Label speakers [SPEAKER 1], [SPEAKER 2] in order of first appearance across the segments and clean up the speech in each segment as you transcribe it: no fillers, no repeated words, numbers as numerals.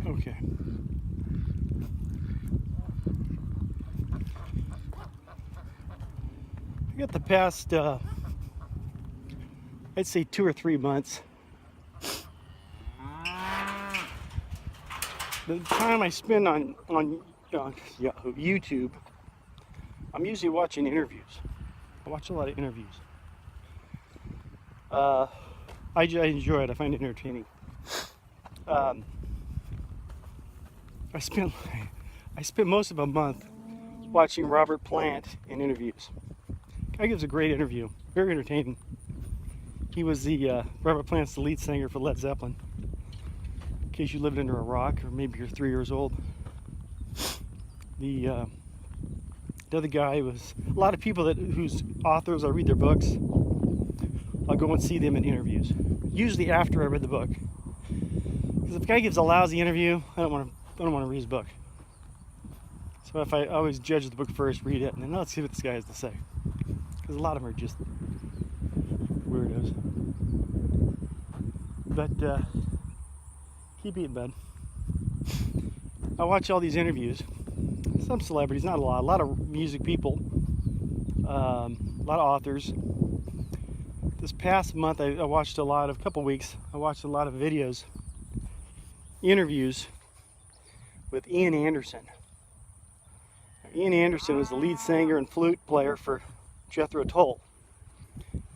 [SPEAKER 1] Okay. I got the past, I'd say 2 or 3 months. The time I spend on YouTube, I'm usually watching interviews. I watch a lot of interviews. I enjoy it. I find it entertaining. Um, I spent most of a month watching Robert Plant in interviews. Guy gives a great interview, very entertaining. He was the Robert Plant's the lead singer for Led Zeppelin. In case you lived under a rock, or maybe you're 3 years old. The other guy was a lot of people whose authors I read their books. I'll go and see them in interviews, usually after I read the book. Because if a guy gives a lousy interview, I don't want to read his book. So if I always judge the book first, read it, and then let's see what this guy has to say. Because a lot of them are just weirdos. But keep eating, bud. I watch all these interviews. Some celebrities, not a lot of music people, a lot of authors. This past month, I watched a couple weeks, I watched a lot of videos, interviews with Ian Anderson. Ian Anderson was the lead singer and flute player for Jethro Tull.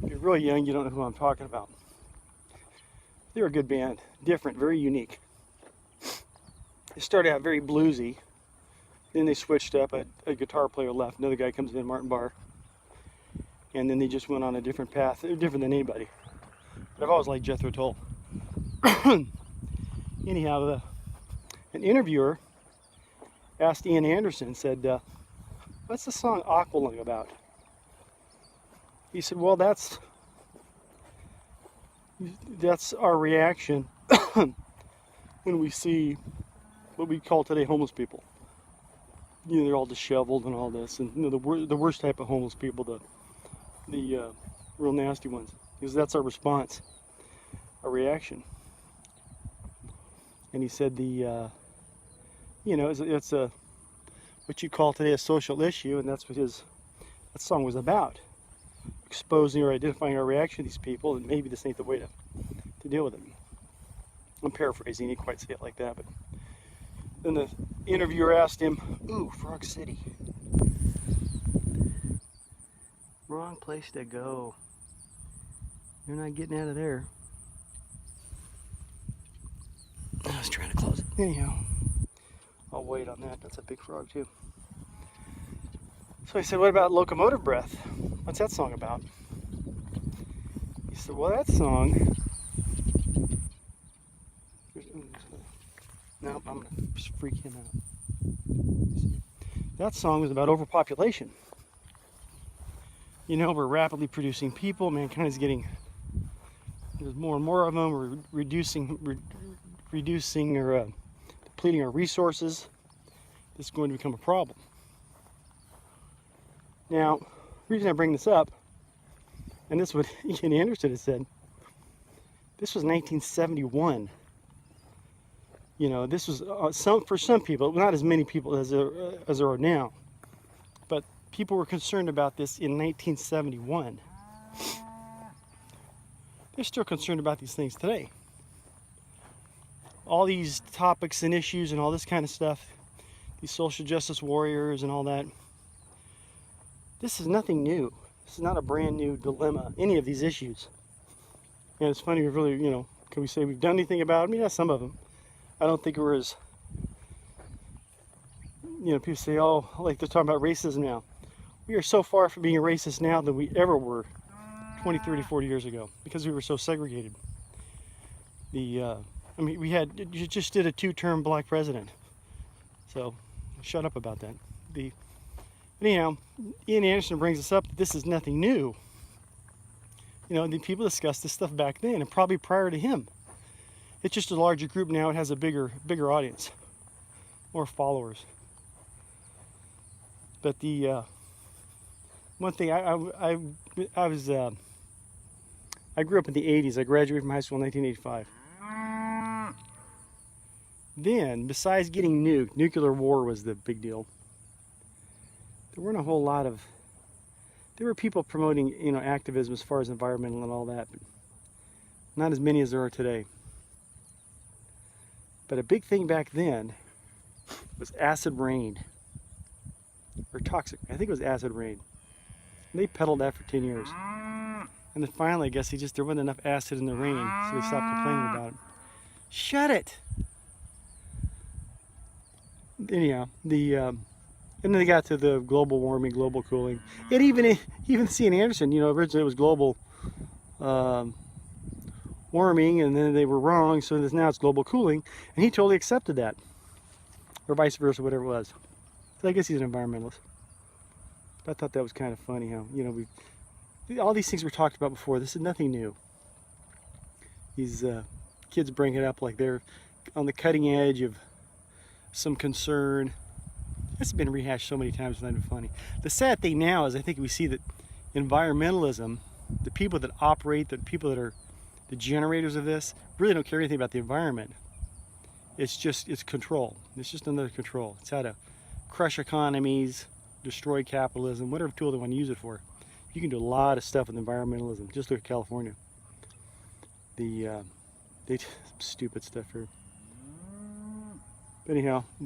[SPEAKER 1] If you're really young, you don't know who I'm talking about. They were a good band, different, very unique. They started out very bluesy. Then they switched up. A guitar player left. Another guy comes in, Martin Barre. And then they just went on a different path. They're different than anybody. But I've always liked Jethro Tull. Anyhow, an interviewer asked Ian Anderson, said, what's the song Aqualung about? He said, well, that's our reaction when we see what we call today homeless people. You know, they're all disheveled and all this, and you know, the worst type of homeless people, the real nasty ones, because that's our response, our reaction. And he said it's what you call today a social issue, and that's what that song was about, exposing or identifying our reaction to these people, and maybe this ain't the way to deal with it. I'm paraphrasing, he didn't quite say it like that, but then the interviewer asked him, ooh, Frog City. Wrong place to go. You're not getting out of there. I was trying to close it. Anyhow, I'll wait on that. That's a big frog too. So I said, what about Locomotive Breath? What's that song about? He said, well, that song... No, I'm going to freak him out. That song was about overpopulation. You know, we're rapidly producing people. Mankind is there's more and more of them. We're reducing or depleting our resources. This is going to become a problem. Now, the reason I bring this up, and this is what Ian Anderson has said, this was 1971. You know, this was for some people, not as many people as there are now, but people were concerned about this in 1971. They're still concerned about these things today. All these topics and issues and all this kind of stuff, these social justice warriors and all that. This is nothing new. This is not a brand new dilemma, any of these issues. And it's funny, we really, can we say we've done anything about them? Yeah, some of them. I don't think we're as, people say, oh, like they're talking about racism now. We are so far from being a racist now than we ever were 20, 30, 40 years ago because we were so segregated. You just did a 2-term black president. So, shut up about that. Anyhow, Ian Anderson brings us up that this is nothing new. The people discussed this stuff back then and probably prior to him. It's just a larger group now. It has a bigger audience, more followers. But the one thing I grew up in the '80s. I graduated from high school in 1985. then, besides getting nuked, nuclear war was the big deal. There weren't a whole lot of, there were people promoting, you know, activism as far as environmental and all that, but not as many as there are today. But a big thing back then was acid rain, or toxic. I think it was acid rain. And they peddled that for 10 years. And then finally, I guess there wasn't enough acid in the rain, so they stopped complaining about it. Shut it! Anyhow, and then they got to the global warming, global cooling. And even C.N. Anderson, you know, originally it was global warming, and then they were wrong, so now it's global cooling, and he totally accepted that, or vice versa, whatever it was. So I guess he's an environmentalist. But I thought that was kind of funny how, you know, all these things were talked about before. This is nothing new. These kids bring it up like they're on the cutting edge of some concern. It's been rehashed so many times, it's not even funny. The sad thing now is I think we see that environmentalism, the people that operate, the people that are the generators of this, really don't care anything about the environment. It's control. It's just another control. It's how to crush economies, destroy capitalism, whatever tool they want to use it for. You can do a lot of stuff with environmentalism. Just look at California. They stupid stuff here. But anyhow, I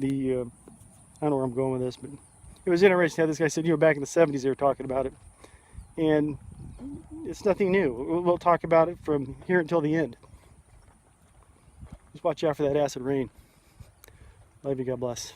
[SPEAKER 1] don't know where I'm going with this, but it was interesting how this guy said, you know, back in the 70s they were talking about it. And it's nothing new. We'll talk about it from here until the end. Just watch out for that acid rain. Love you, God bless.